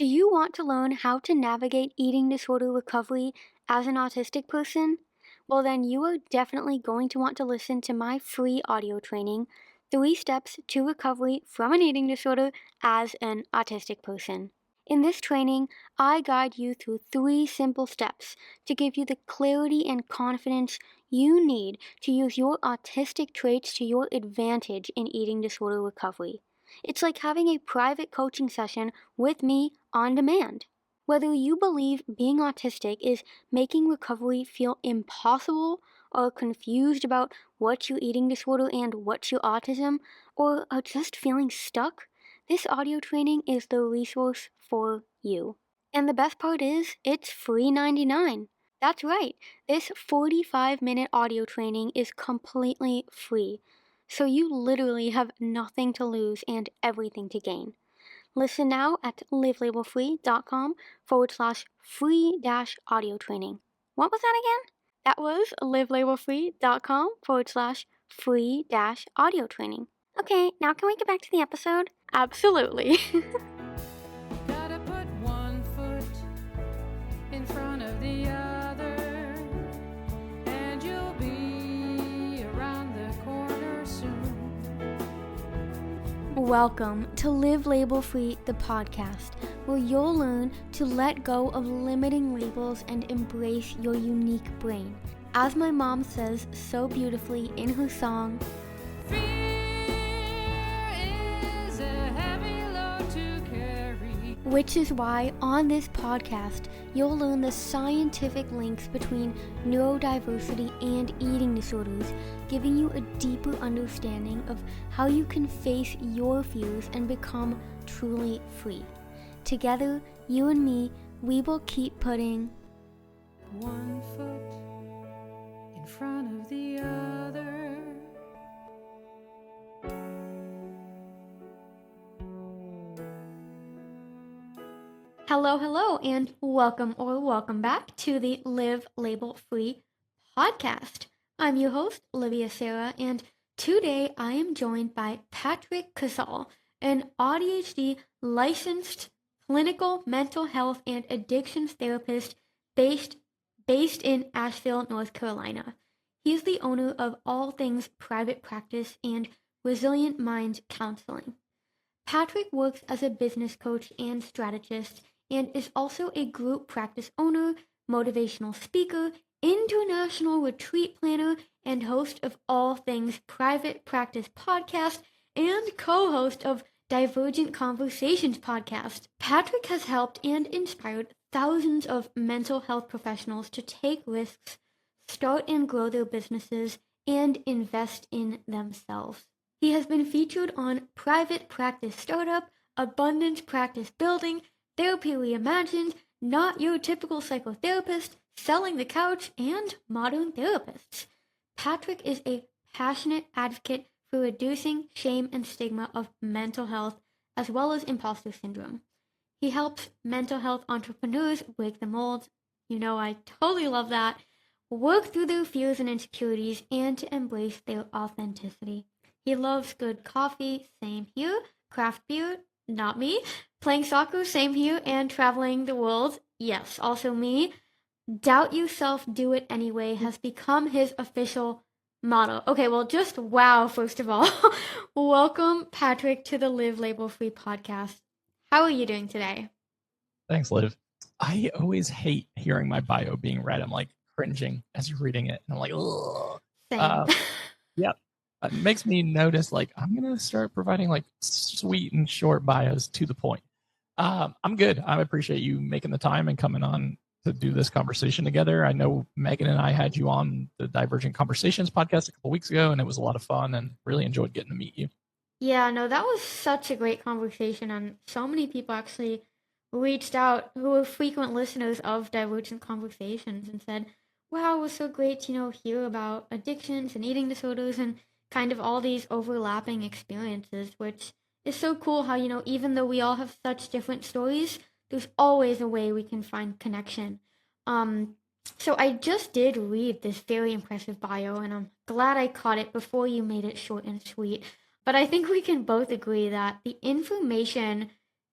Do you want to learn how to navigate eating disorder recovery as an autistic person? Well, then you are definitely going to want to listen to my free audio training, 3 Steps to Recovery from an Eating Disorder as an Autistic Person. In this training, I guide you through 3 simple steps to give you the clarity and confidence you need to use your autistic traits to your advantage in eating disorder recovery. It's like having a private coaching session with me on demand. Whether you believe being autistic is making recovery feel impossible, or confused about what's your eating disorder and what's your autism, or are just feeling stuck, this audio training is the resource for you. And the best part is, it's free 99. That's right, this 45-minute audio training is completely free. So you literally have nothing to lose and everything to gain. Listen now at livelabelfree.com/free-audio training. What was that again? That was livelabelfree.com/free-audio training. Okay, now can we get back to the episode? Absolutely. Gotta put one foot in front of the other, and you'll be around the corner soon. Welcome to Live Label Free, the podcast, where you'll learn to let go of limiting labels and embrace your unique brain. As my mom says so beautifully in her song, Fear is a heavy load to carry. which is why on this podcast, you'll learn the scientific links between neurodiversity and eating disorders, giving you a deeper understanding of how you can face your fears and become truly free. Together, you and me, we will keep putting One foot in front of the other. Hello, and welcome back to the Live Label Free podcast. I'm your host, Livia Sarah, and today I am joined by Patrick Casale, an ADHD licensed clinical mental health and addictions therapist based in Asheville, North Carolina. He is the owner of All Things Private Practice and Resilient Minds Counseling. Patrick works as a business coach and strategist and is also a group practice owner, motivational speaker, international retreat planner, and host of All Things Private Practice podcast and co-host of Divergent Conversations podcast. Patrick has helped and inspired thousands of mental health professionals to take risks, start and grow their businesses, and invest in themselves. He has been featured on Private Practice Startup, Abundance Practice Building, Therapy Reimagined, Not Your Typical Psychotherapist, Selling the Couch, and Modern Therapists. Patrick is a passionate advocate for reducing shame and stigma of mental health, as well as imposter syndrome. He helps mental health entrepreneurs break the mold. You know, I totally love that. Work through their fears and insecurities and to embrace their authenticity. He loves good coffee, same here. Craft beer, not me. Playing soccer, same here. And traveling the world, yes, also me. Doubt yourself, do it anyway has become his official motto. Okay, well, just wow, first of all. Welcome, Patrick, to the Live Label Free podcast. How are you doing today? Thanks, Liv. I always hate hearing my bio being read. I'm like cringing as you're reading it. And I'm like, ugh. Same. Yeah. It makes me notice, like, I'm going to start providing like sweet and short bios to the point. I'm good. I appreciate you making the time and coming on to do this conversation together. I know Megan and I had you on the Divergent Conversations podcast a couple weeks ago, and it was a lot of fun and really enjoyed getting to meet you. Yeah, no, that was such a great conversation, and so many people actually reached out who were frequent listeners of Divergent Conversations and said, wow, it was so great to, hear about addictions and eating disorders and kind of all these overlapping experiences, which is so cool how, even though we all have such different stories, there's always a way we can find connection. So I just did read this very impressive bio, and I'm glad I caught it before you made it short and sweet. But I think we can both agree that the information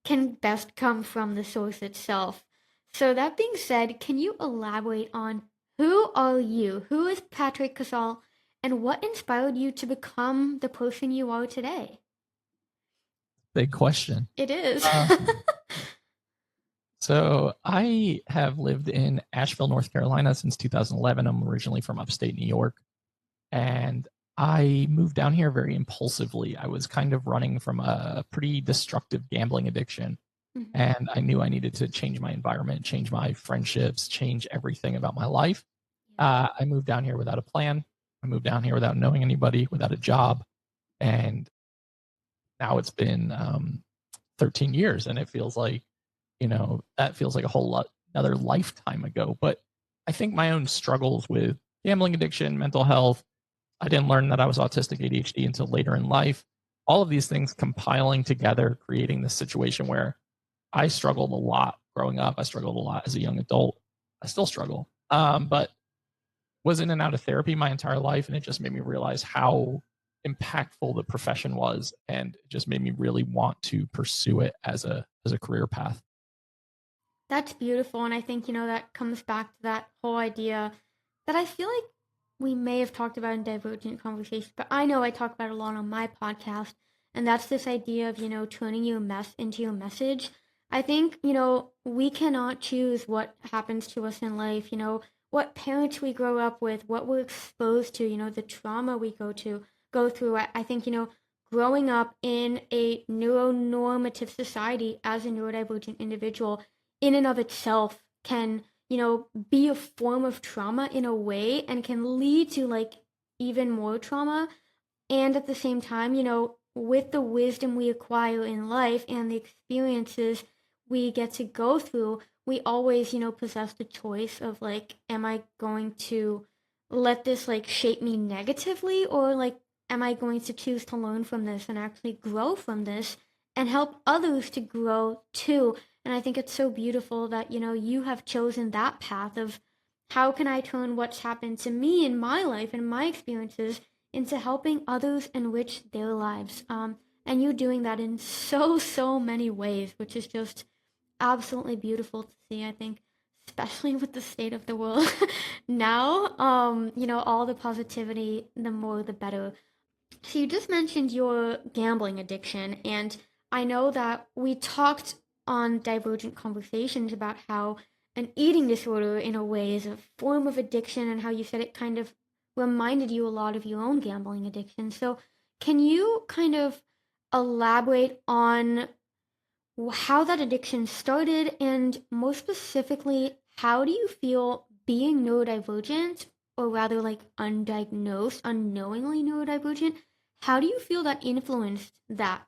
can best come from the source itself. So that being said, can you elaborate on who are you? Who is Patrick Casale, and what inspired you to become the person you are today? Big question. It is. So I have lived in Asheville, North Carolina since 2011. I'm originally from upstate New York. And I moved down here very impulsively. I was kind of running from a pretty destructive gambling addiction. Mhm. And I knew I needed to change my environment, change my friendships, change everything about my life. I moved down here without a plan. I moved down here without knowing anybody, without a job. And now it's been 13 years, and it feels like, that feels like a whole lot another lifetime ago. But I think my own struggles with gambling addiction, mental health, I didn't learn that I was autistic ADHD until later in life. All of these things compiling together, creating this situation where I struggled a lot growing up. I struggled a lot as a young adult. I still struggle, but was in and out of therapy my entire life, and it just made me realize how impactful the profession was, and it just made me really want to pursue it as a career path. That's beautiful. And I think, that comes back to that whole idea that I feel like we may have talked about in Divergent Conversation, but I know I talk about it a lot on my podcast. And that's this idea of, turning your mess into your message. I think, we cannot choose what happens to us in life, what parents we grow up with, what we're exposed to, the trauma we go through. I think, growing up in a neuronormative society as a neurodivergent individual in and of itself can, be a form of trauma in a way and can lead to like even more trauma. And at the same time, with the wisdom we acquire in life and the experiences we get to go through, we always, possess the choice of like, am I going to let this like shape me negatively, or like, am I going to choose to learn from this and actually grow from this and help others to grow too? And I think it's so beautiful that, you have chosen that path of how can I turn what's happened to me in my life and my experiences into helping others enrich their lives. And you're doing that in so many ways, which is just absolutely beautiful to see, I think, especially with the state of the world now. All the positivity, the more the better. So you just mentioned your gambling addiction, and I know that we talked on Divergent Conversations about how an eating disorder, in a way, is a form of addiction, and how you said it kind of reminded you a lot of your own gambling addiction. So, can you kind of elaborate on how that addiction started, and more specifically, how do you feel being neurodivergent, or rather like undiagnosed, unknowingly neurodivergent? How do you feel that influenced that?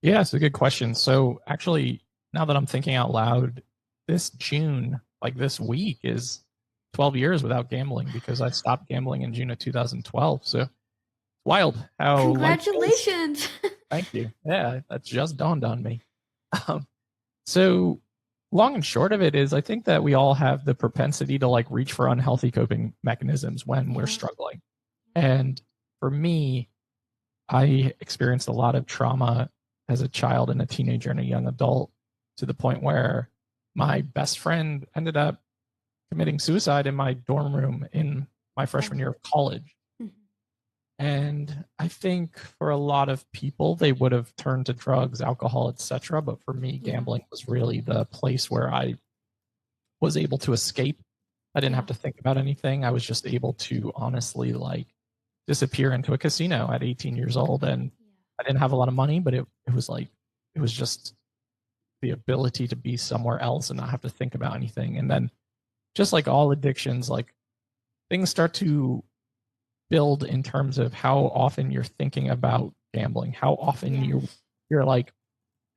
Yeah, it's a good question. So actually, now that I'm thinking out loud, this June, like this week, is 12 years without gambling, because I stopped gambling in June of 2012. So wild how life goes. Congratulations! Thank you. Yeah, that just dawned on me. So long and short of it is, I think that we all have the propensity to like reach for unhealthy coping mechanisms when we're Yeah. struggling. And for me, I experienced a lot of trauma as a child and a teenager and a young adult, to the point where my best friend ended up committing suicide in my dorm room in my freshman year of college. Mhm. And I think for a lot of people, they would have turned to drugs, alcohol, etc. But for me, Yeah. gambling was really the place where I was able to escape. I didn't have to think about anything. I was just able to honestly like disappear into a casino at 18 years old. And I didn't have a lot of money, but it was like, it was just the ability to be somewhere else and not have to think about anything. And then just like all addictions, like things start to build in terms of how often you're thinking about gambling, how often you're like,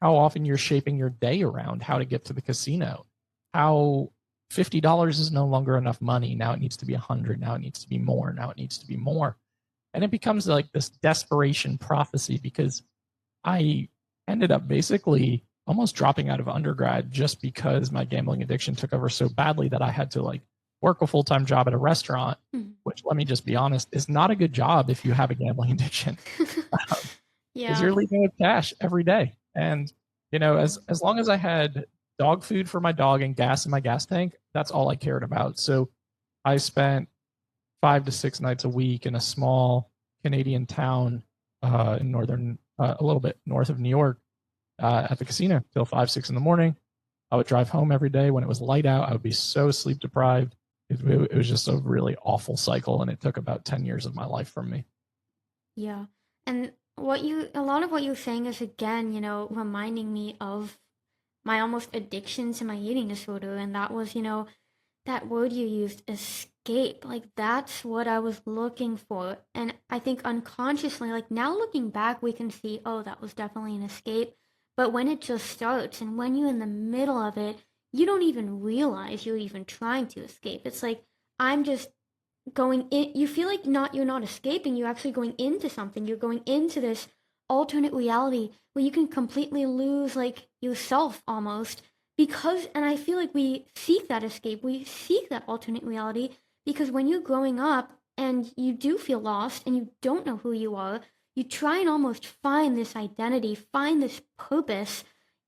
how often you're shaping your day around how to get to the casino, how $50 is no longer enough money. Now it needs to be 100. Now it needs to be more. Now it needs to be more. And it becomes like this desperation prophecy, because I ended up basically almost dropping out of undergrad just because my gambling addiction took over so badly that I had to like work a full-time job at a restaurant, which, let me just be honest, is not a good job if you have a gambling addiction. Because you're leaving with cash every day. And, you know, as long as I had dog food for my dog and gas in my gas tank, that's all I cared about. So I spent 5 to 6 nights a week in a small Canadian town in northern, a little bit north of New York, at the casino till 5, 6 in the morning. I would drive home every day when it was light out. I would be so sleep deprived. It was just a really awful cycle, and it took about 10 years of my life from me. Yeah. And a lot of what you're saying is again, reminding me of my almost addiction to my eating disorder. And that was, that word you used, escape. Like that's what I was looking for. And I think unconsciously, like now looking back, we can see, oh, that was definitely an escape. But when it just starts and when you're in the middle of it, you don't even realize you're even trying to escape. It's like, I'm just going in. You feel like you're not escaping, you're actually going into something. You're going into this alternate reality where you can completely lose like yourself almost, because and I feel like we seek that escape, we seek that alternate reality, because when you're growing up and you do feel lost and you don't know who you are, you try and almost find this identity, find this purpose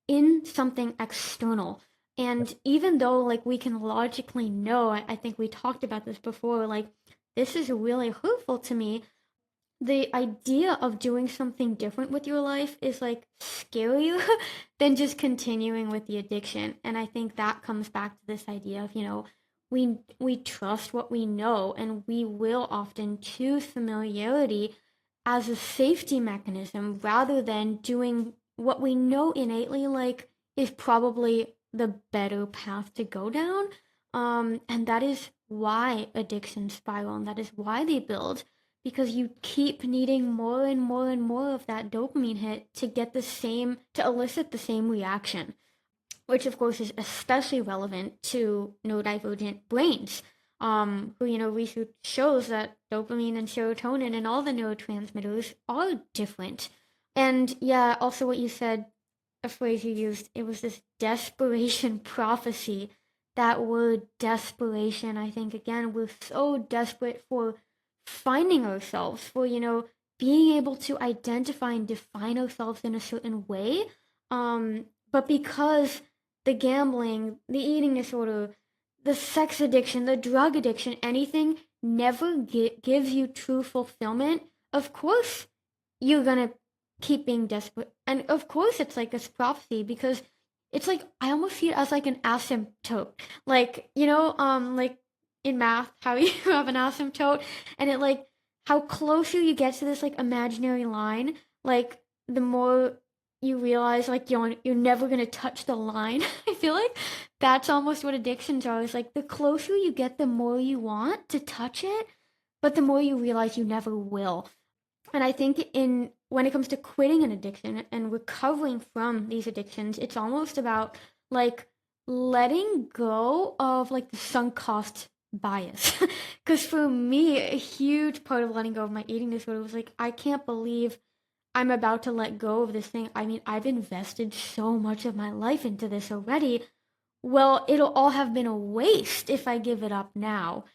in something external. And even though like we can logically know, I think we talked about this before, like this is really hurtful to me, the idea of doing something different with your life is like scarier than just continuing with the addiction. And I think that comes back to this idea of, we trust what we know, and we will often choose familiarity as a safety mechanism rather than doing what we know innately like is probably the better path to go down. And that is why addictions spiral, and that is why they build, because you keep needing more and more and more of that dopamine hit to get to elicit the same reaction, which of course is especially relevant to neurodivergent brains. Who, research shows that dopamine and serotonin and all the neurotransmitters are different. And yeah, also what you said, a phrase you used, it was this desperation prophecy. That word desperation, I think, again, we're so desperate for finding ourselves, for, being able to identify and define ourselves in a certain way. But because the gambling, the eating disorder, the sex addiction, the drug addiction, anything never gives you true fulfillment, of course you're gonna keep being desperate. And of course it's like this prophecy, because it's like I almost see it as like an asymptote. Like, like in math, how you have an asymptote, and it like how closer you get to this like imaginary line, like the more you realize like you're never gonna touch the line. I feel like that's almost what addictions are. It's like the closer you get, the more you want to touch it, but the more you realize you never will. And I think when it comes to quitting an addiction and recovering from these addictions, it's almost about like letting go of like the sunk cost bias. Because for me, a huge part of letting go of my eating disorder was like, I can't believe I'm about to let go of this thing. I mean, I've invested so much of my life into this already. Well, it'll all have been a waste if I give it up now.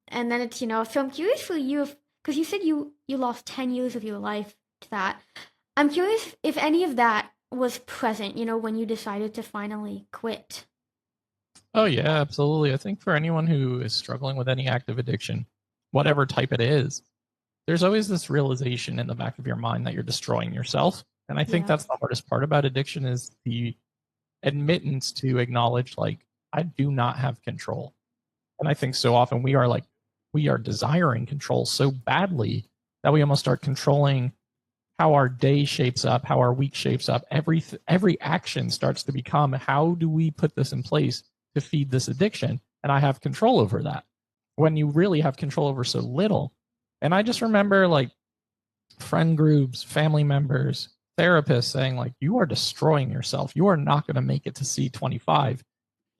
And then it's, so I'm curious for you, because you said you lost 10 years of your life to that. I'm curious if any of that was present, when you decided to finally quit. Oh, yeah, absolutely. I think for anyone who is struggling with any active addiction, whatever type it is, there's always this realization in the back of your mind that you're destroying yourself. And I think Yeah. that's the hardest part about addiction, is the admittance to acknowledge, like, I do not have control. And I think so often we are desiring control so badly that we almost start controlling how our day shapes up, how our week shapes up. Every action starts to become, how do we put this in place to feed this addiction? And I have control over that, when you really have control over so little. And I just remember like friend groups, family members, therapists saying like, you are destroying yourself. You are not going to make it to C25.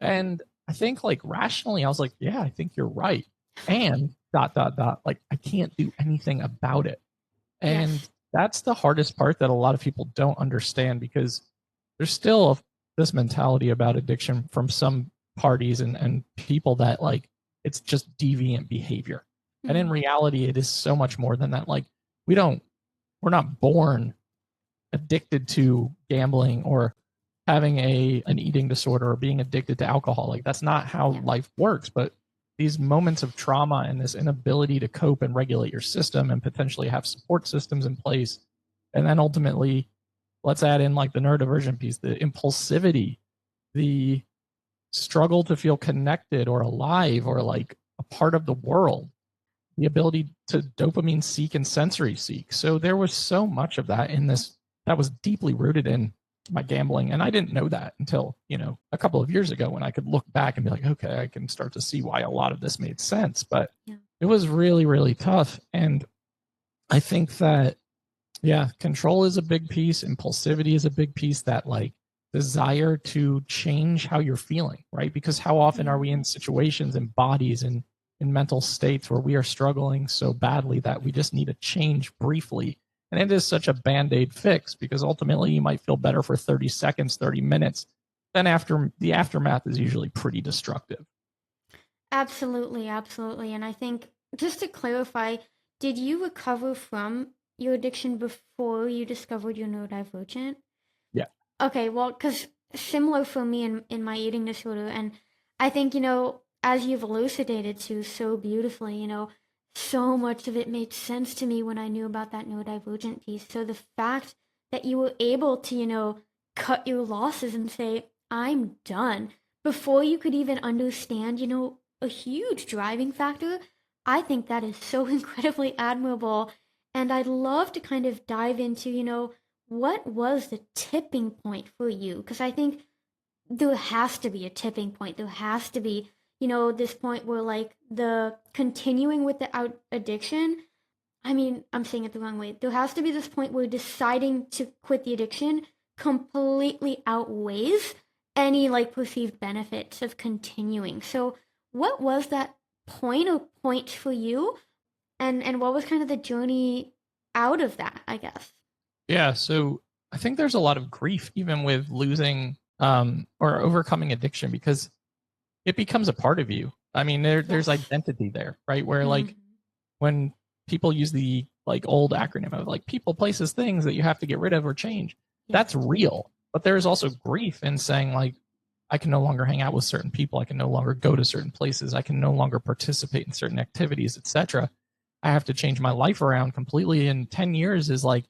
And I think like rationally, I was like, yeah, I think you're right. And ... like I can't do anything about it. And Yes. that's the hardest part that a lot of people don't understand, because there's still this mentality about addiction from some parties and people that like it's just deviant behavior. And in Mm-hmm. reality, it is so much more than that. Like we're not born addicted to gambling or having an eating disorder or being addicted to alcohol. Like that's not how life works. But these moments of trauma and this inability to cope and regulate your system and potentially have support systems in place. And then ultimately, let's add in like the neurodivergent piece, the impulsivity, the struggle to feel connected or alive or like a part of the world, the ability to dopamine seek and sensory seek. So there was so much of that in this that was deeply rooted in my gambling. And I didn't know that until, a couple of years ago when I could look back and be like, okay, I can start to see why a lot of this made sense. But it was really, really tough. And I think that, control is a big piece. Impulsivity is a big piece, that like desire to change how you're feeling, right? Because how often are we in situations and bodies and in mental states where we are struggling so badly that we just need a change briefly. And it is such a band-aid fix because ultimately you might feel better for 30 seconds, 30 minutes. Then after the aftermath is usually pretty destructive. Absolutely, absolutely. And I think just to clarify, did you recover from your addiction before you discovered you're neurodivergent? Yeah. Okay, well, because similar for me in my eating disorder, and I think, as you've elucidated to so beautifully, so much of it made sense to me when I knew about that neurodivergent piece. So the fact that you were able to, cut your losses and say, I'm done, before you could even understand, a huge driving factor, I think that is so incredibly admirable. And I'd love to kind of dive into, what was the tipping point for you? Because I think there has to be a tipping point. There has to be, this point where like the continuing with the addiction. I mean, I'm saying it the wrong way. There has to be this point where deciding to quit the addiction completely outweighs any like perceived benefits of continuing. So, what was that point or points for you? And what was kind of the journey out of that, I guess? Yeah, so I think there's a lot of grief even with losing or overcoming addiction because it becomes a part of you. I mean, there's identity there, right? Where like when people use the like old acronym of like people, places, things that you have to get rid of or change, that's real. But there is also grief in saying like, I can no longer hang out with certain people. I can no longer go to certain places. I can no longer participate in certain activities, etc. I have to change my life around completely. And 10 years is like,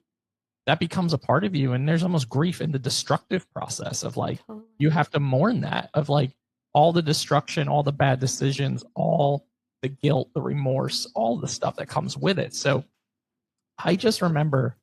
that becomes a part of you. And there's almost grief in the destructive process of like, you have to mourn that of like all the destruction, all the bad decisions, all the guilt, the remorse, all the stuff that comes with it. So I just remember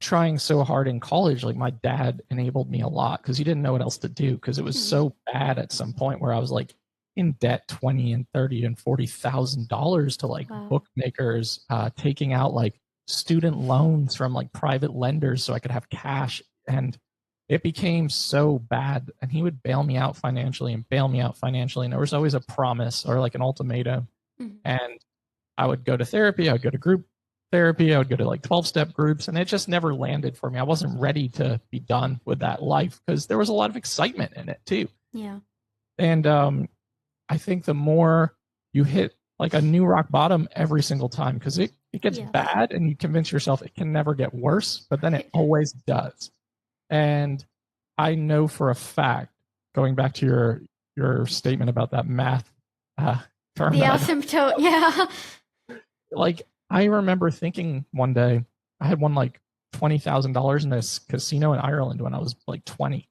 trying so hard in college. Like my dad enabled me a lot because he didn't know what else to do because it was so bad at some point where I was like in debt $20 and $30 and $40,000 to like bookmakers, taking out like student loans from like private lenders so I could have cash. And it became so bad. And he would bail me out financially and bail me out financially. And there was always a promise or like an ultimatum. And I would go to therapy. I would go to group therapy. I would go to like 12-step groups. And it just never landed for me. I wasn't ready to be done with that life because there was a lot of excitement in it too. Yeah. And I think the more you hit like a new rock bottom every single time, because it gets bad and you convince yourself it can never get worse, but then it always does. And I know for a fact, going back to your statement about that math term. The asymptote, yeah. Like I remember thinking one day, I had won like $20,000 in this casino in Ireland when I was like 20.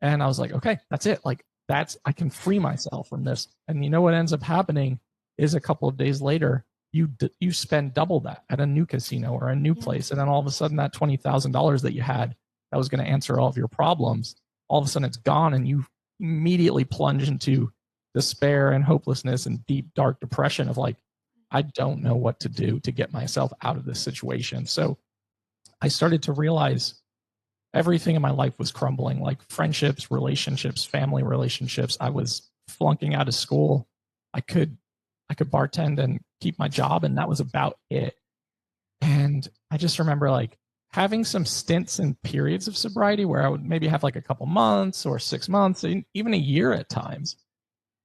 And I was like, okay, that's it. Like I can free myself from this. And you know what ends up happening is a couple of days later, you spend double that at a new casino or a new place. And then all of a sudden that $20,000 that you had that was going to answer all of your problems, all of a sudden it's gone and you immediately plunge into despair and hopelessness and deep, dark depression of like, I don't know what to do to get myself out of this situation. So I started to realize everything in my life was crumbling, like friendships, relationships, family relationships. I was flunking out of school. I could bartend and keep my job, and that was about it. And I just remember like having some stints and periods of sobriety where I would maybe have like a couple months or 6 months, even a year at times.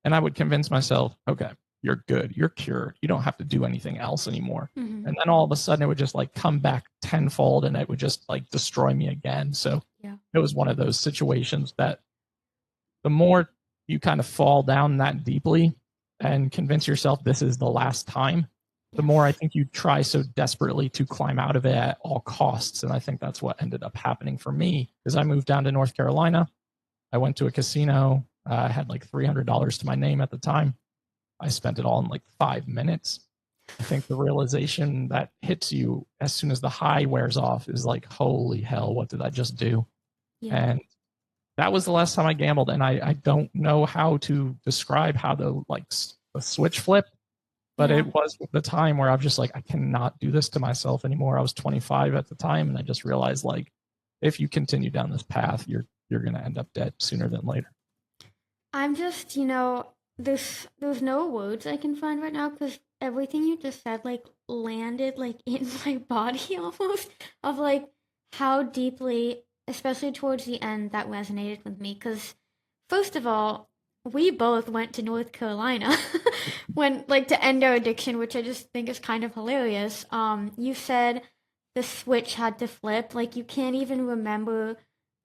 And I would convince myself, okay, you're good, you're cured, you don't have to do anything else anymore. Mm-hmm. And then all of a sudden it would just like come back tenfold and it would just like destroy me again. So Yeah. it was one of those situations that the more you kind of fall down that deeply and convince yourself this is the last time, the more I think you try so desperately to climb out of it at all costs. And I think that's what ended up happening for me, because I moved down to North Carolina. I went to a casino. I had like $300 to my name at the time. I spent it all in like 5 minutes. I think the realization that hits you as soon as the high wears off is like, holy hell, what did I just do? Yeah. And that was the last time I gambled. And I don't know how to describe how the switch flipped, but Yeah. it was the time where I was just like, I cannot do this to myself anymore. I was 25 at the time, and I just realized, like, if you continue down this path, you're going to end up dead sooner than later. I'm just, there's no words I can find right now because everything you just said like landed like in my body almost of like how deeply, especially towards the end, that resonated with me. Because first of all, we both went to North Carolina when like to end our addiction, which I just think is kind of hilarious. You said the switch had to flip. Like you can't even remember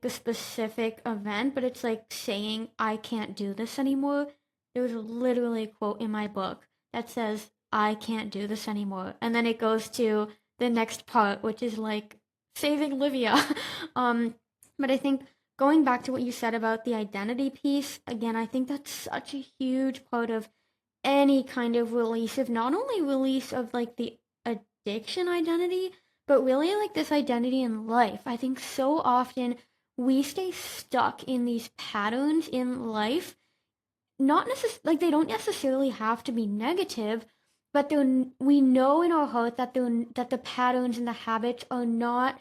the specific event, but it's like saying, I can't do this anymore. There's literally a quote in my book that says, I can't do this anymore. And then it goes to the next part, which is like saving Livia. But I think going back to what you said about the identity piece, again, I think that's such a huge part of any kind of release of not only release of like the addiction identity, but really like this identity in life. I think so often we stay stuck in these patterns in life, not like they don't necessarily have to be negative, but we know in our heart that the patterns and the habits are not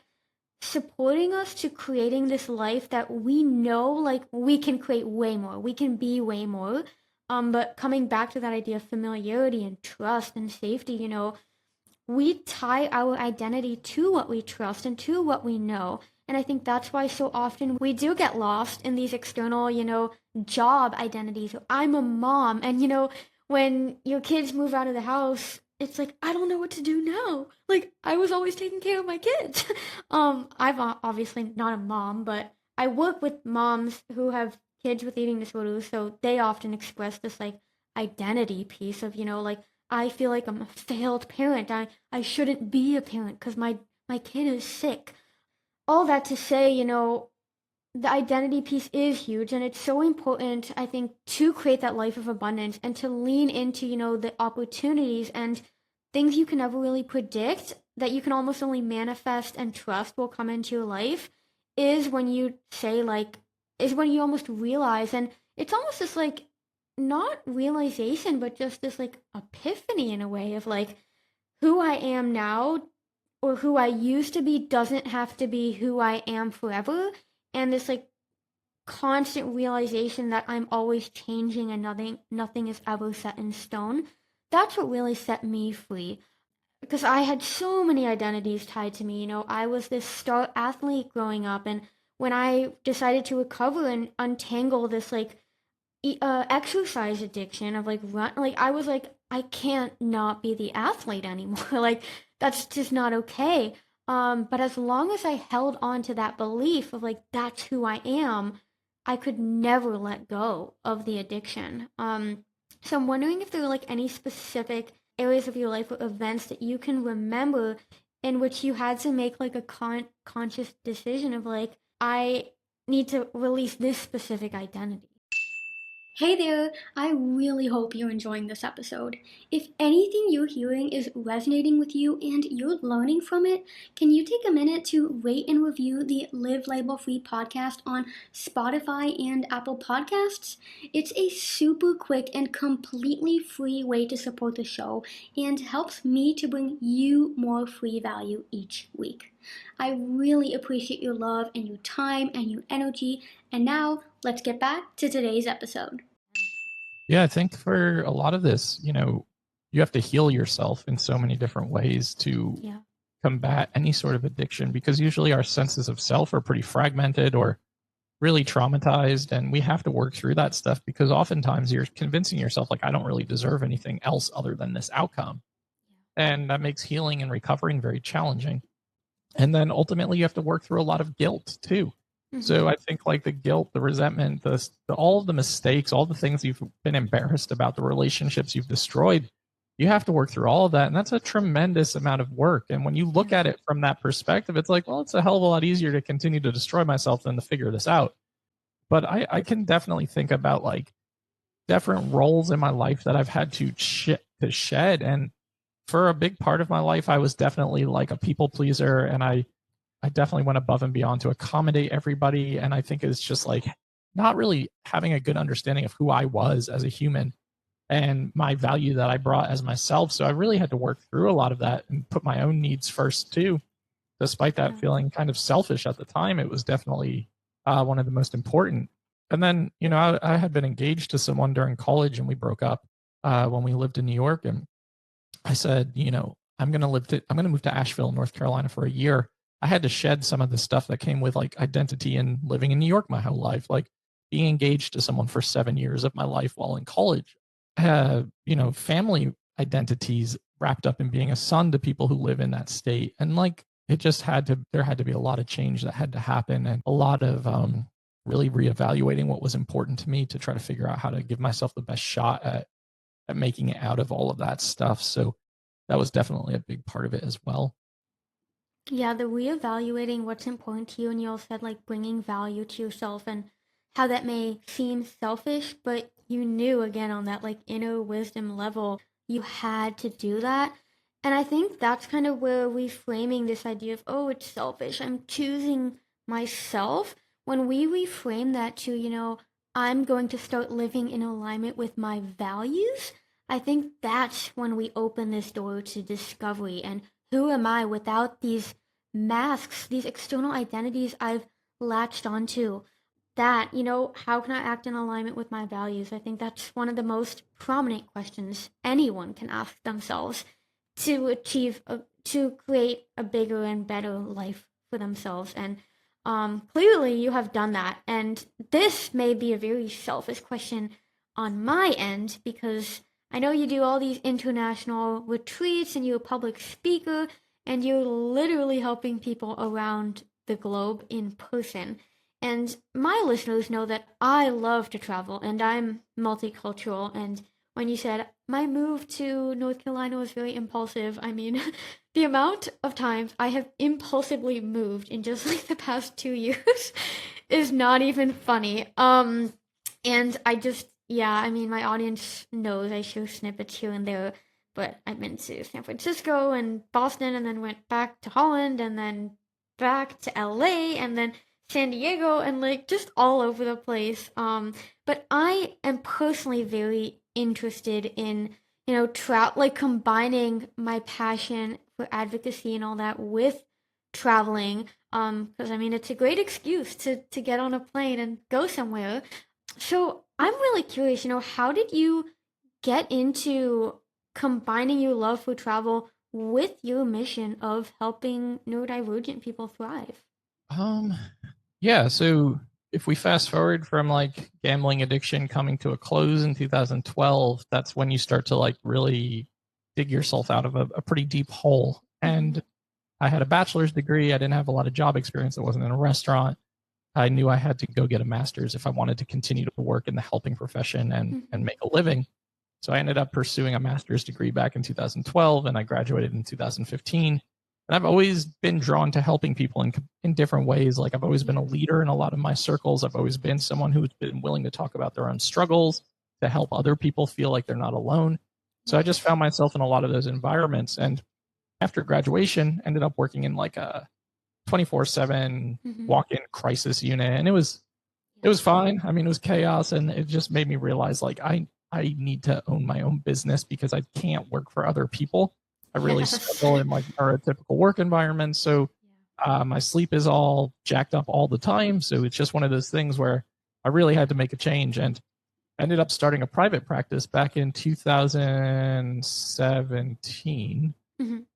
supporting us to creating this life that we know like we can create way more, we can be way more. But coming back to that idea of familiarity and trust and safety, we tie our identity to what we trust and to what we know. And I think that's why so often we do get lost in these external, job identities. I'm a mom. And, when your kids move out of the house, it's like, I don't know what to do now. Like, I was always taking care of my kids. I'm obviously not a mom, but I work with moms who have kids with eating disorders. So they often express this, like, identity piece of, like, I feel like I'm a failed parent. I shouldn't be a parent because my kid is sick. All that to say, the identity piece is huge and it's so important, I think, to create that life of abundance and to lean into, the opportunities and things you can never really predict that you can almost only manifest and trust will come into your life is when you say is when you almost realize, and it's almost this like not realization, but just this like epiphany in a way of like who I am now or who I used to be doesn't have to be who I am forever. And this like constant realization that I'm always changing and nothing is ever set in stone. That's what really set me free. Because I had so many identities tied to me. I was this star athlete growing up, and when I decided to recover and untangle this like exercise addiction of like run, like I was like, I can't not be the athlete anymore. Like that's just not okay. But as long as I held on to that belief of like that's who I am, I could never let go of the addiction. So I'm wondering if there are like any specific areas of your life or events that you can remember in which you had to make like a conscious decision of like I need to release this specific identity. Hey there! I really hope you're enjoying this episode. If anything you're hearing is resonating with you and you're learning from it, can you take a minute to rate and review the Live Label Free podcast on Spotify and Apple Podcasts? It's a super quick and completely free way to support the show and helps me to bring you more free value each week. I really appreciate your love and your time and your energy. And now, let's get back to today's episode. Yeah, I think for a lot of this, you have to heal yourself in so many different ways to combat any sort of addiction, because usually our senses of self are pretty fragmented, or really traumatized, and we have to work through that stuff because oftentimes you're convincing yourself like I don't really deserve anything else other than this outcome. And that makes healing and recovering very challenging. And then ultimately you have to work through a lot of guilt too. So I think like the guilt, the resentment, all of the mistakes, all the things you've been embarrassed about, the relationships you've destroyed, you have to work through all of that. And that's a tremendous amount of work. And when you look at it from that perspective, it's like, well, it's a hell of a lot easier to continue to destroy myself than to figure this out. But I can definitely think about like different roles in my life that I've had to shed. And for a big part of my life, I was definitely like a people pleaser, and I definitely went above and beyond to accommodate everybody. And I think it's just like not really having a good understanding of who I was as a human and my value that I brought as myself. So I really had to work through a lot of that and put my own needs first too. Despite that feeling kind of selfish at the time, it was definitely one of the most important. And then, you know, I had been engaged to someone during college, and we broke up when we lived in New York. And I said, you know, I'm going to move to Asheville, North Carolina for a year. I had to shed some of the stuff that came with like identity and living in New York my whole life, like being engaged to someone for 7 years of my life while in college. You know, family identities wrapped up in being a son to people who live in that state. And like, there had to be a lot of change that had to happen, and a lot of really reevaluating what was important to me to try to figure out how to give myself the best shot at making it out of all of that stuff. So that was definitely a big part of it as well. Yeah, the reevaluating what's important to you, and you all said like bringing value to yourself and how that may seem selfish, but you knew again on that like inner wisdom level, you had to do that. And I think that's kind of where reframing this idea of, oh, it's selfish, I'm choosing myself. When we reframe that to, you know, I'm going to start living in alignment with my values, I think that's when we open this door to discovery and who am I without these masks, these external identities I've latched onto? That, you know, how can I act in alignment with my values? I think that's one of the most prominent questions anyone can ask themselves to create a bigger and better life for themselves. And clearly you have done that. And this may be a very selfish question on my end because I know you do all these international retreats and you're a public speaker and you're literally helping people around the globe in person. And my listeners know that I love to travel and I'm multicultural. And when you said my move to North Carolina was very impulsive, I mean, the amount of times I have impulsively moved in just like the past 2 years is not even funny. And I just, yeah, I mean, my audience knows I show snippets here and there, but I've been to San Francisco and Boston and then went back to Holland and then back to LA and then San Diego and like just all over the place. But I am personally very interested in, you know, like combining my passion for advocacy and all that with traveling. Because I mean, it's a great excuse to get on a plane and go somewhere. So I'm really curious, you know, how did you get into combining your love for travel with your mission of helping neurodivergent people thrive? Yeah, so if we fast forward from like gambling addiction coming to a close in 2012, that's when you start to like really dig yourself out of a pretty deep hole. And I had a bachelor's degree. I didn't have a lot of job experience. I wasn't in a restaurant. I knew I had to go get a master's if I wanted to continue to work in the helping profession and make a living. So I ended up pursuing a master's degree back in 2012, and I graduated in 2015. And I've always been drawn to helping people in different ways. Like I've always been a leader in a lot of my circles. I've always been someone who's been willing to talk about their own struggles, to help other people feel like they're not alone. So I just found myself in a lot of those environments. And after graduation, ended up working in like a 24/7 walk-in crisis unit. And it was fine. I mean, it was chaos, and it just made me realize like I need to own my own business because I can't work for other people. I really struggle in like neurotypical work environments. So my sleep is all jacked up all the time. So it's just one of those things where I really had to make a change, and I ended up starting a private practice back in 2017.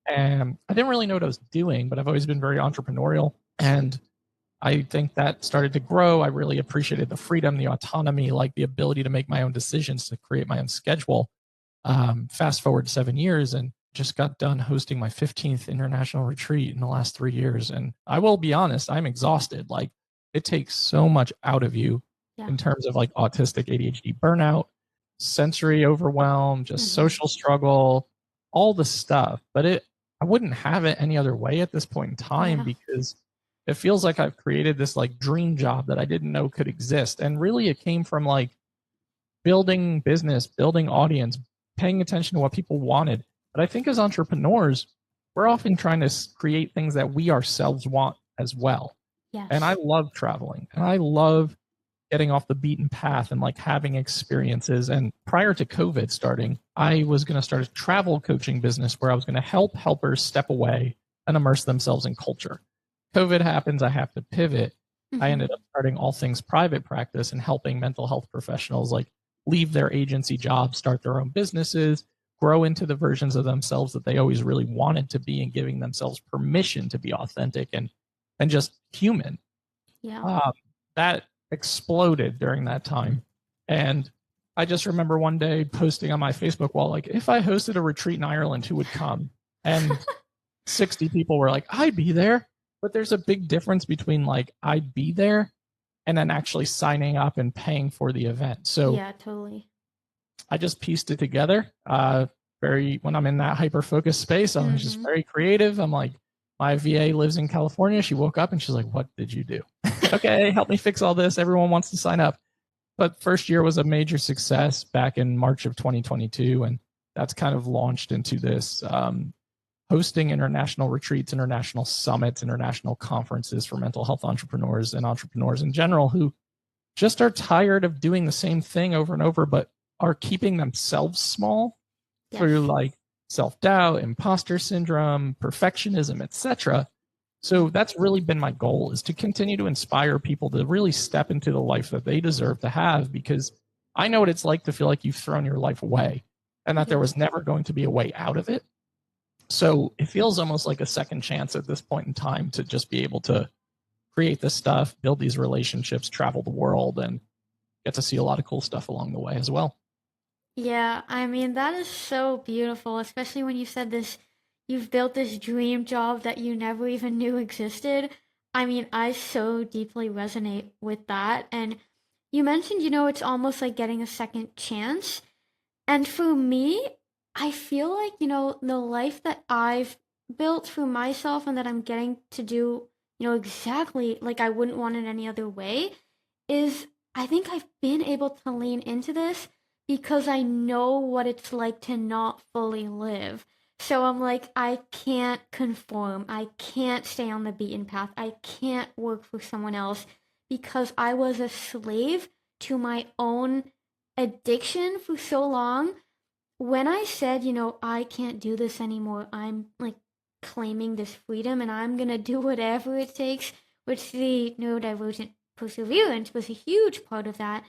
And I didn't really know what I was doing, but I've always been very entrepreneurial. And I think that started to grow. I really appreciated the freedom, the autonomy, like the ability to make my own decisions, to create my own schedule. Fast forward 7 years and just got done hosting my 15th international retreat in the last 3 years. And I will be honest, I'm exhausted. Like it takes so much out of you Yeah. in terms of like autistic ADHD burnout, sensory overwhelm, just social struggle, all the stuff. But I wouldn't have it any other way at this point in time because it feels like I've created this like dream job that I didn't know could exist. And really it came from like building business, building audience, paying attention to what people wanted. But I think as entrepreneurs, we're often trying to create things that we ourselves want as well. Yes. And I love traveling and I love getting off the beaten path and like having experiences. And prior to COVID starting, I was going to start a travel coaching business where I was going to help helpers step away and immerse themselves in culture. COVID happens, I have to pivot. I ended up starting all things private practice and helping mental health professionals like leave their agency jobs, start their own businesses, grow into the versions of themselves that they always really wanted to be, and giving themselves permission to be authentic and just human. Yeah. That exploded during that time. And I just remember one day posting on my Facebook wall, like, if I hosted a retreat in Ireland, who would come? And 60 people were like, I'd be there. But there's a big difference between like, I'd be there and then actually signing up and paying for the event. So yeah, totally. I just pieced it together. When I'm in that hyper focused space, I'm just very creative. I'm like, my VA lives in California. She woke up and she's like, what did you do? Okay, help me fix all this. Everyone wants to sign up. But first year was a major success back in March of 2022. And that's kind of launched into this hosting international retreats, international summits, international conferences for mental health entrepreneurs and entrepreneurs in general who just are tired of doing the same thing over and over, but are keeping themselves small through like self-doubt, imposter syndrome, perfectionism, etc. So that's really been my goal, is to continue to inspire people to really step into the life that they deserve to have, because I know what it's like to feel like you've thrown your life away and that there was never going to be a way out of it. So it feels almost like a second chance at this point in time to just be able to create this stuff, build these relationships, travel the world, and get to see a lot of cool stuff along the way as well. Yeah, I mean, that is so beautiful, especially when you said this, you've built this dream job that you never even knew existed. I mean, I so deeply resonate with that. And you mentioned, it's almost like getting a second chance. And for me, I feel like, the life that I've built for myself and that I'm getting to do, exactly like I wouldn't want it any other way, is I think I've been able to lean into this because I know what it's like to not fully live. So I'm like, I can't conform. I can't stay on the beaten path. I can't work for someone else because I was a slave to my own addiction for so long. When I said, I can't do this anymore, I'm like claiming this freedom and I'm going to do whatever it takes, which the neurodivergent perseverance was a huge part of that.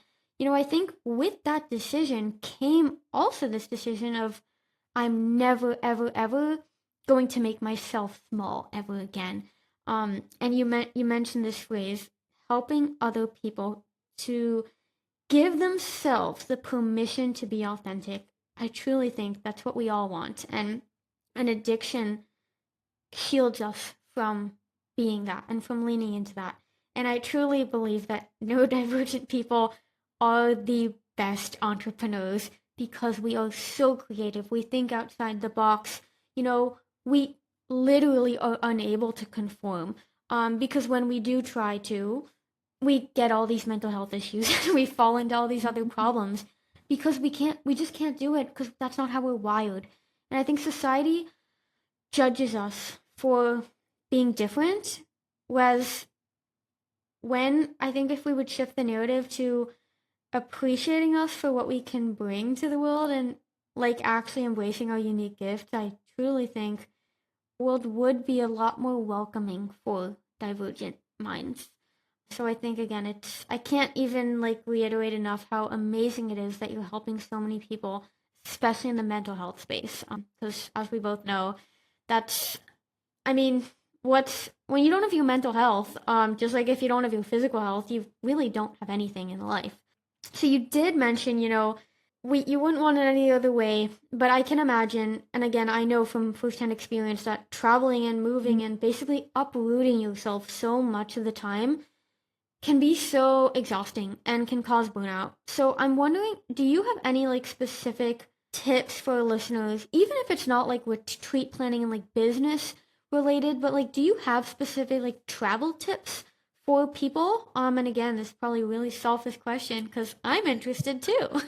I think with that decision came also this decision of I'm never, ever, ever going to make myself small ever again. And you mentioned this phrase, helping other people to give themselves the permission to be authentic. I truly think that's what we all want. And an addiction shields us from being that and from leaning into that. And I truly believe that neurodivergent people are the best entrepreneurs because we are so creative. We think outside the box. We literally are unable to conform. Because when we do try to, we get all these mental health issues and we fall into all these other problems because we just can't do it because that's not how we're wired. And I think society judges us for being different, whereas when I think if we would shift the narrative to appreciating us for what we can bring to the world and like actually embracing our unique gifts, I truly think the world would be a lot more welcoming for divergent minds. So I think again, I can't even like reiterate enough how amazing it is that you're helping so many people, especially in the mental health space. Because as we both know, that's, I mean, when you don't have your mental health, just like if you don't have your physical health, you really don't have anything in life. So you did mention, you wouldn't want it any other way, but I can imagine, and again, I know from firsthand experience that traveling and moving and basically uprooting yourself so much of the time can be so exhausting and can cause burnout. So I'm wondering, do you have any like specific tips for listeners, even if it's not like retreat planning and like business related, but like do you have specific like travel tips for people? And again, this is probably a really selfish question because I'm interested too.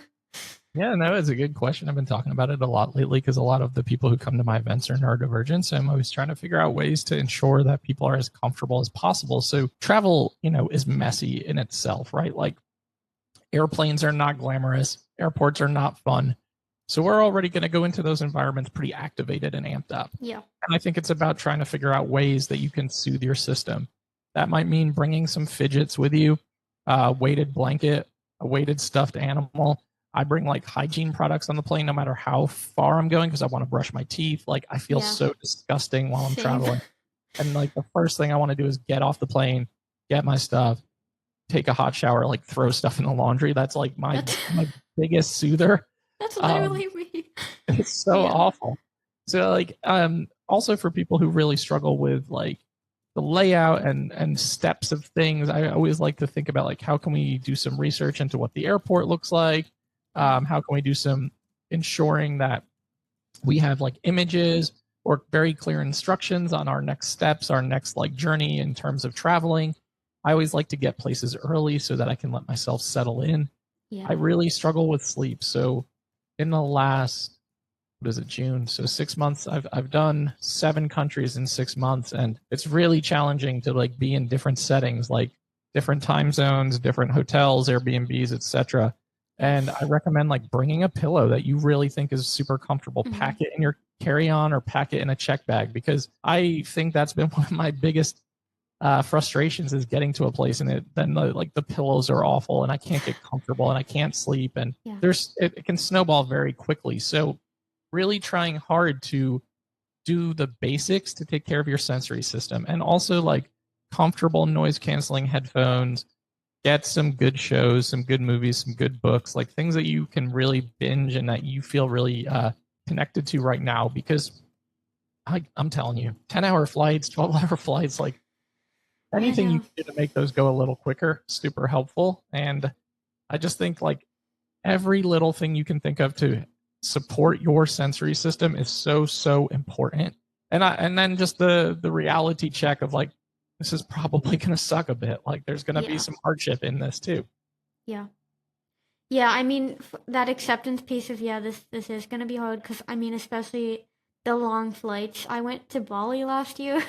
Yeah, no, it's a good question. I've been talking about it a lot lately because a lot of the people who come to my events are neurodivergent. So I'm always trying to figure out ways to ensure that people are as comfortable as possible. So travel, is messy in itself, right? Like airplanes are not glamorous, airports are not fun. So we're already going to go into those environments pretty activated and amped up. Yeah. And I think it's about trying to figure out ways that you can soothe your system. That might mean bringing some fidgets with you, a weighted blanket, a weighted stuffed animal. I bring like hygiene products on the plane no matter how far I'm going because I want to brush my teeth. Like I feel so disgusting while I'm traveling. And like the first thing I want to do is get off the plane, get my stuff, take a hot shower, like throw stuff in the laundry. That's like my biggest soother. That's literally me. It's so awful. So like also for people who really struggle with like the layout and steps of things, I always like to think about like how can we do some research into what the airport looks like? How can we do some ensuring that we have like images or very clear instructions on our next steps, our next like journey in terms of traveling? I always like to get places early so that I can let myself settle in. I really struggle with sleep. So in the last, June? So 6 months, I've done 7 countries in 6 months, and it's really challenging to like be in different settings, like different time zones, different hotels, Airbnbs, etc. And I recommend like bringing a pillow that you really think is super comfortable. Pack it in your carry-on or pack it in a check bag, because I think that's been one of my biggest frustrations is getting to a place and then the pillows are awful and I can't get comfortable and I can't sleep, and it can snowball very quickly. So really trying hard to do the basics to take care of your sensory system, and also like comfortable noise canceling headphones, get some good shows, some good movies, some good books, like things that you can really binge and that you feel really connected to right now. Because I'm telling you, 10-hour flights, 12-hour flights, like anything you can do to make those go a little quicker, super helpful. And I just think like every little thing you can think of to support your sensory system is so important. And then just the reality check of like, this is probably going to suck a bit. Like there's going to be some hardship in this too. Yeah. I mean, that acceptance piece of, this is going to be hard because, I mean, especially the long flights. I went to Bali last year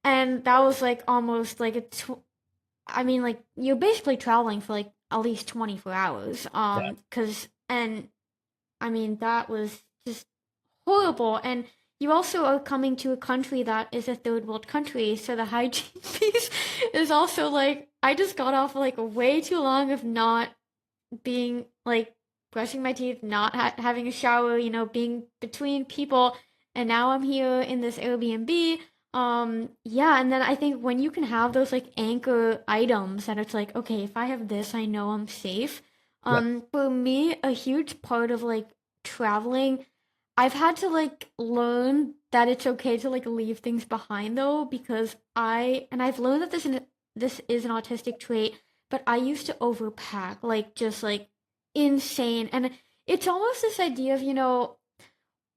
and that was like almost like like you're basically traveling for like at least 24 hours. And I mean, that was just horrible. And you also are coming to a country that is a third world country, so the hygiene piece is also like, I just got off like way too long of not being like brushing my teeth, not having a shower, being between people, and now I'm here in this Airbnb. And then I think when you can have those like anchor items that it's like, okay, if I have this, I know I'm safe. For me, a huge part of like traveling, I've had to like learn that it's okay to like leave things behind though, because I've learned that this is an autistic trait, but I used to overpack, like just like insane. And it's almost this idea of,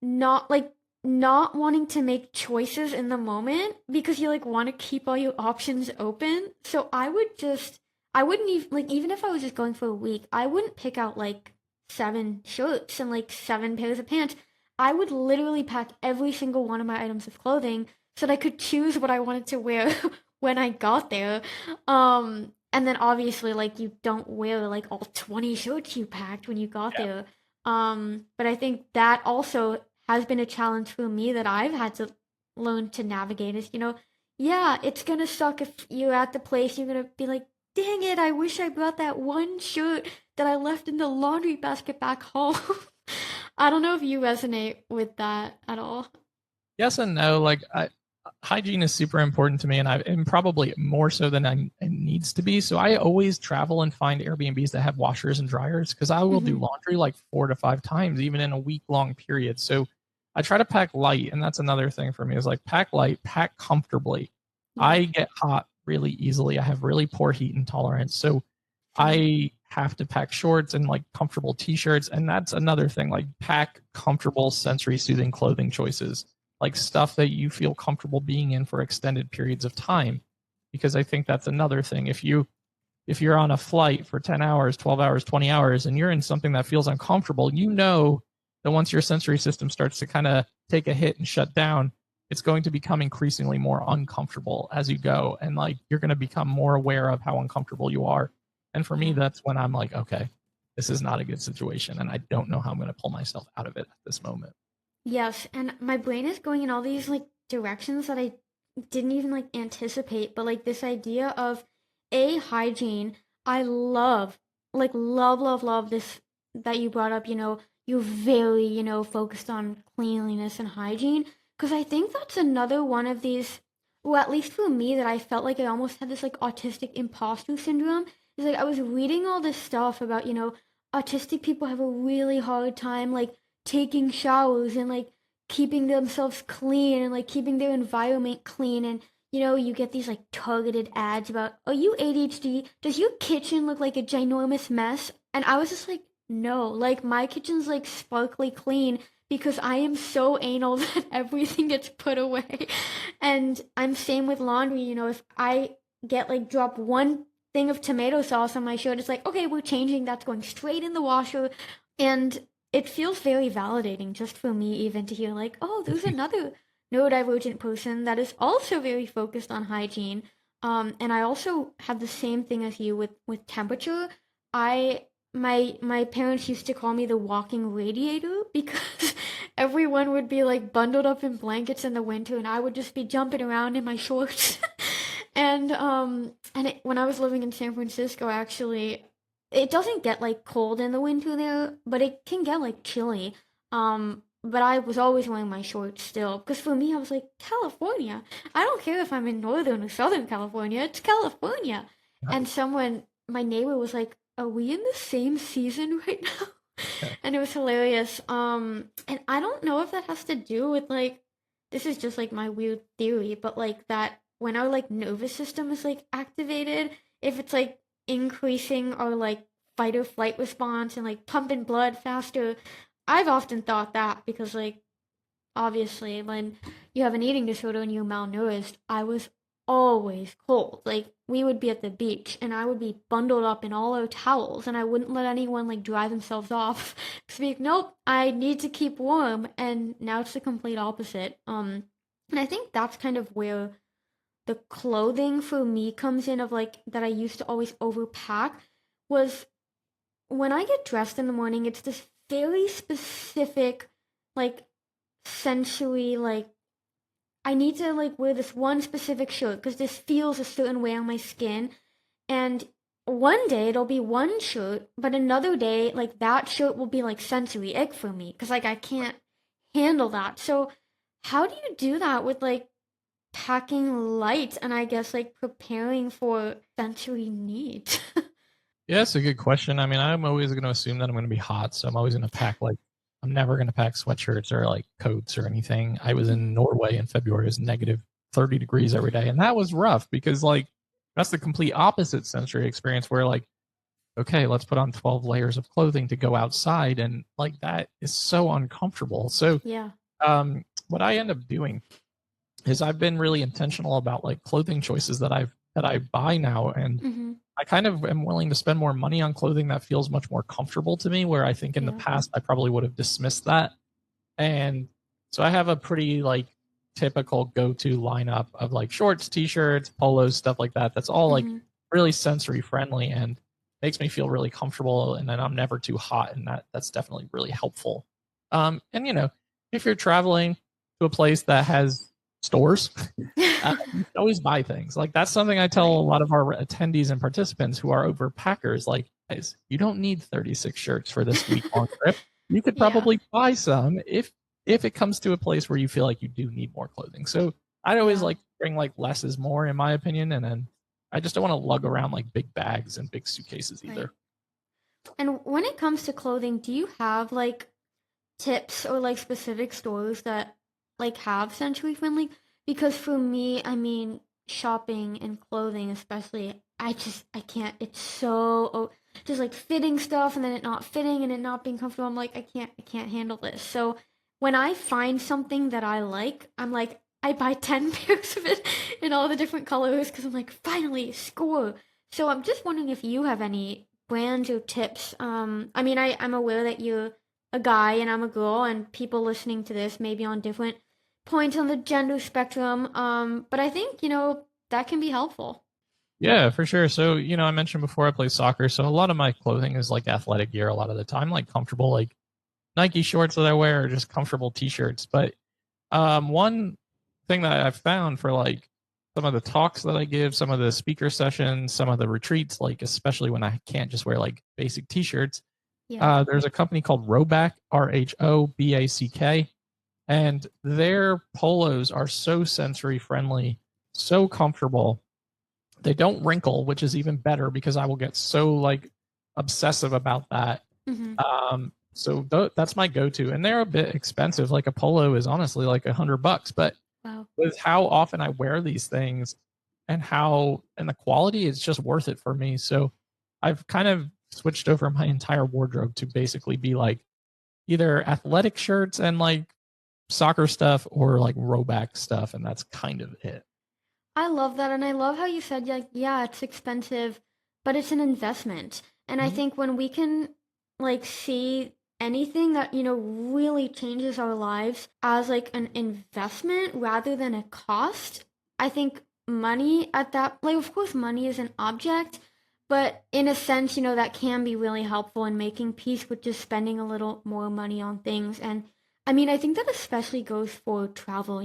not wanting to make choices in the moment because you like want to keep all your options open. So I wouldn't even like, even if I was just going for a week, I wouldn't pick out like 7 shirts and like 7 pairs of pants. I would literally pack every single one of my items of clothing so that I could choose what I wanted to wear when I got there. And then obviously like you don't wear like all 20 shirts you packed when you got there. But I think that also has been a challenge for me that I've had to learn to navigate is, it's gonna suck if you're at the place, you're gonna be like, dang it, I wish I brought that one shirt that I left in the laundry basket back home. I don't know if you resonate with that at all. Yes and no. Like hygiene is super important to me, and probably more so than it needs to be. So I always travel and find Airbnbs that have washers and dryers, because I will do Mm-hmm. laundry like 4 to 5 times, even in a week-long period. So I try to pack light, and that's another thing for me is like pack light, pack comfortably. Yeah. I get hot really easily. I have really poor heat intolerance. So Same. I have to pack shorts and like comfortable t-shirts. And that's another thing, like pack comfortable sensory soothing clothing choices, like stuff that you feel comfortable being in for extended periods of time. Because I think that's another thing. If you're on a flight for 10 hours, 12 hours, 20 hours, and you're in something that feels uncomfortable, you know that once your sensory system starts to kind of take a hit and shut down, it's going to become increasingly more uncomfortable as you go. And like you're going to become more aware of how uncomfortable you are. And for me, Yeah. that's when I'm like, okay, this is not a good situation. And I don't know how I'm going to pull myself out of it at this moment. Yes, and my brain is going in all these like directions that I didn't even like anticipate, but like this idea of a hygiene, I love, like love this that you brought up, you're very, focused on cleanliness and hygiene, because I think that's another one of these, well, at least for me, that I felt like I almost had this like autistic imposter syndrome. Is like I was reading all this stuff about, autistic people have a really hard time like taking showers and like keeping themselves clean and like keeping their environment clean, and you get these like targeted ads about, are you ADHD, does your kitchen look like a ginormous mess? And I was just like, no, like my kitchen's like sparkly clean because I am so anal that everything gets put away. And I'm same with laundry, if I get like drop one thing of tomato sauce on my shirt, it's like, okay, we're changing, that's going straight in the washer. And it feels very validating just for me even to hear like, oh, there's another neurodivergent person that is also very focused on hygiene. And I also have the same thing as you with temperature. My parents used to call me the walking radiator because everyone would be like bundled up in blankets in the winter, and I would just be jumping around in my shorts. When I was living in San Francisco, actually, it doesn't get like cold in the winter there, but it can get like chilly. But I was always wearing my shorts still because for me, I was like, California. I don't care if I'm in Northern or Southern California. It's California. And someone, my neighbor, was like, "Are we in the same season right now?" And it was hilarious. And I don't know if that has to do with like, this is just like my weird theory, but like that when our like nervous system is like activated, if it's like increasing our like fight or flight response and like pumping blood faster. I've often thought that because like obviously when you have an eating disorder and you're malnourished, I was always cold. Like we would be at the beach and I would be bundled up in all our towels and I wouldn't let anyone like dry themselves off. Speak, nope, I need to keep warm, and now it's the complete opposite. And I think that's kind of where the clothing for me comes in, of like that I used to always overpack, was when I get dressed in the morning, it's this very specific, like, sensory, like, I need to, like, wear this one specific shirt because this feels a certain way on my skin. And one day it'll be one shirt, but another day, like, that shirt will be, like, sensory ick for me because, like, I can't handle that. So, how do you do that with, like, packing light and I guess, like, preparing for sensory needs? Yeah, it's a good question. I mean, I'm always going to assume that I'm going to be hot, so I'm always going to pack like I'm never going to pack sweatshirts or like coats or anything. I was in Norway in February; it was negative 30 degrees every day, and that was rough because like that's the complete opposite sensory experience. Where like, okay, let's put on 12 layers of clothing to go outside, and like that is so uncomfortable. So, Yeah. what I end up doing is I've been really intentional about like clothing choices that I buy now, and Mm-hmm. I kind of am willing to spend more money on clothing that feels much more comfortable to me, where I think in the Yeah. past I probably would have dismissed that. And so I have a pretty like typical go-to lineup of like shorts, t-shirts, polos, stuff like that. That's all like Mm-hmm. really sensory friendly and makes me feel really comfortable, and then I'm never too hot, and that's definitely really helpful. And if you're traveling to a place that has stores, you can always buy things. Like that's something I tell Right. a lot of our attendees and participants who are overpackers. Like, guys, you don't need 36 shirts for this week long trip. You could Yeah. probably buy some if it comes to a place where you feel like you do need more clothing. So I'd always Yeah. like to bring like less is more, in my opinion, and then I just don't want to lug around like big bags and big suitcases Right. either. And when it comes to clothing, do you have like tips or like specific stores that like have sensory friendly? Because for me, I mean, shopping and clothing especially, I can't. It's so just like fitting stuff and then it not fitting and it not being comfortable. I'm like I can't handle this. So when I find something that I like, I'm like I buy 10 pairs of it in all the different colors because I'm like finally score. So I'm just wondering if you have any brands or tips. I mean, I'm aware that you're a guy and I'm a girl, and people listening to this may be on different points on the gender spectrum. But I think, that can be helpful. Yeah, for sure. So, I mentioned before I play soccer, so a lot of my clothing is like athletic gear a lot of the time, like comfortable, like Nike shorts that I wear, or just comfortable t-shirts. But one thing that I've found for like some of the talks that I give, some of the speaker sessions, some of the retreats, like especially when I can't just wear like basic t-shirts, Yeah. there's a company called Roback, RHOBACK, and their polos are so sensory friendly, so comfortable. They don't wrinkle, which is even better because I will get so like obsessive about that. Mm-hmm. So that's my go-to, and they're a bit expensive. Like a polo is honestly like $100, but Wow. with how often I wear these things and the quality, it's just worth it for me. So I've kind of switched over my entire wardrobe to basically be like either athletic shirts and like soccer stuff or like Roback stuff, and that's kind of it. I love that, and I love how you said, like, yeah, it's expensive, but it's an investment. And I Mhm. think when we can, like, see anything that, really changes our lives as, like, an investment rather than a cost, I think money at that, like, of course, money is an object, but in a sense, that can be really helpful in making peace with just spending a little more money on things. And I mean, I think that especially goes for travel,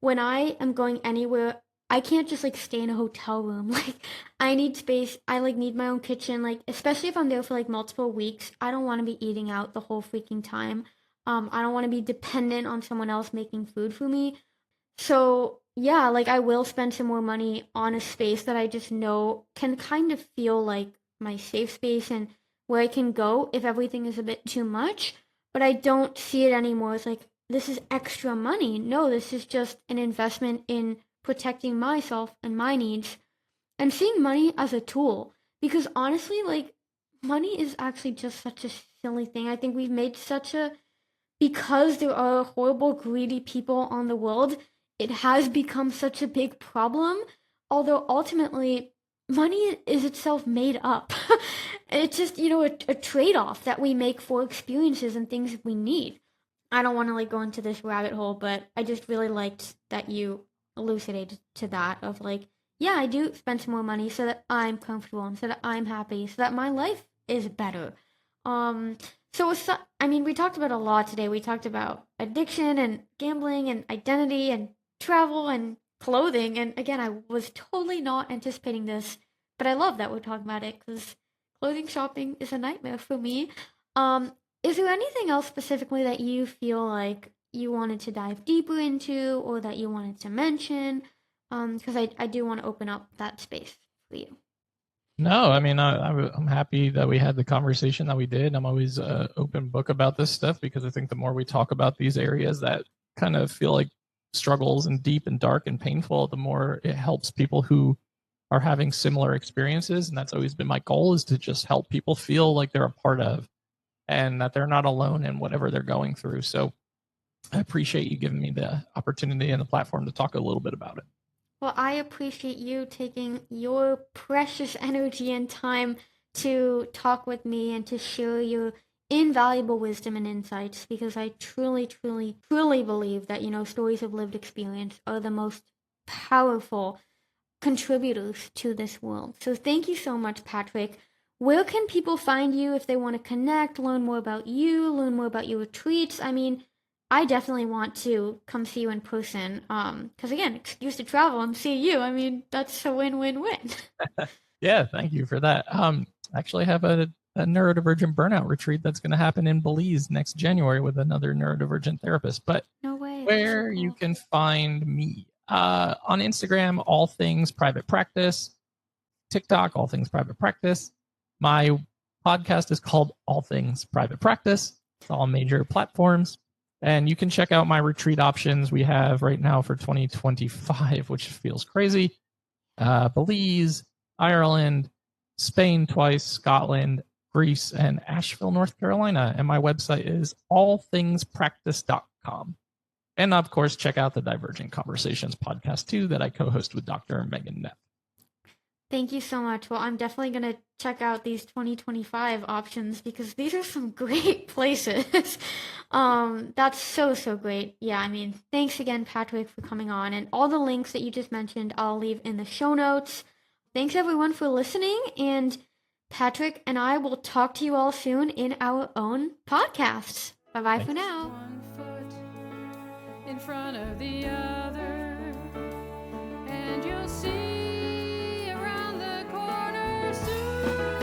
when I am going anywhere I can't just like stay in a hotel room. Like I need space. I like need my own kitchen. Like especially if I'm there for like multiple weeks, I don't want to be eating out the whole freaking time. I don't want to be dependent on someone else making food for me. So yeah, like I will spend some more money on a space that I just know can kind of feel like my safe space and where I can go if everything is a bit too much. But I don't see it anymore as like this is extra money. No, this is just an investment in protecting myself and my needs and seeing money as a tool. Because honestly, like money is actually just such a silly thing. I think we've made such a because there are horrible, greedy people on the world, it has become such a big problem. Although ultimately, money is itself made up. It's just, a trade off that we make for experiences and things we need. I don't want to like go into this rabbit hole, but I just really liked that you elucidated to that of like, yeah, I do spend some more money so that I'm comfortable and so that I'm happy, so that my life is better. Um, I mean, we talked about a lot today. We talked about addiction and gambling and identity and travel and clothing. And again, I was totally not anticipating this, but I love that we're talking about it because clothing shopping is a nightmare for me. Um, is there anything else specifically that you feel like you wanted to dive deeper into or that you wanted to mention? Because I do want to open up that space for you. No, I mean, I'm happy that we had the conversation that we did. I'm always open book about this stuff because I think the more we talk about these areas that kind of feel like struggles and deep and dark and painful, the more it helps people who are having similar experiences. And that's always been my goal, is to just help people feel like they're a part of and that they're not alone in whatever they're going through. So I appreciate you giving me the opportunity and the platform to talk a little bit about it. Well, I appreciate you taking your precious energy and time to talk with me and to share your invaluable wisdom and insights because I truly, truly, truly believe that, stories of lived experience are the most powerful contributors to this world. So thank you so much, Patrick. Where can people find you if they want to connect, learn more about you, learn more about your retreats? I mean, I definitely want to come see you in person. Because again, excuse to travel and see you. I mean, that's a win-win-win. Yeah, thank you for that. I actually have a neurodivergent burnout retreat that's going to happen in Belize next January with another neurodivergent therapist. But No way. That's so where you cool. can find me, On Instagram, all things private practice. TikTok, all things private practice. My podcast is called All Things Private Practice. It's all major platforms. And you can check out my retreat options we have right now for 2025, which feels crazy. Belize, Ireland, Spain twice, Scotland, Greece, and Asheville, North Carolina. And my website is allthingspractice.com. And of course, check out the Divergent Conversations podcast too that I co-host with Dr. Megan Neff. Thank you so much. Well, I'm definitely going to check out these 2025 options because these are some great places. That's so great. Yeah, I mean, thanks again, Patrick, for coming on. And all the links that you just mentioned, I'll leave in the show notes. Thanks, everyone, for listening. And Patrick and I will talk to you all soon in our own podcasts. Bye-bye for now. One foot in front of the other, and you'll see around the corner soon.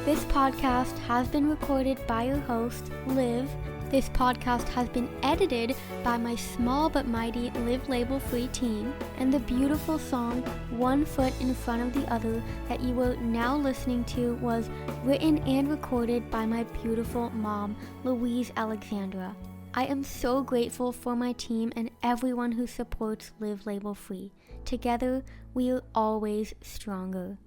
This podcast has been recorded by your host, Liv. This podcast has been edited by my small but mighty Live Label Free team, and the beautiful song One Foot in Front of the Other that you are now listening to was written and recorded by my beautiful mom, Louise Alexandra. I am so grateful for my team and everyone who supports Live Label Free. Together, we are always stronger.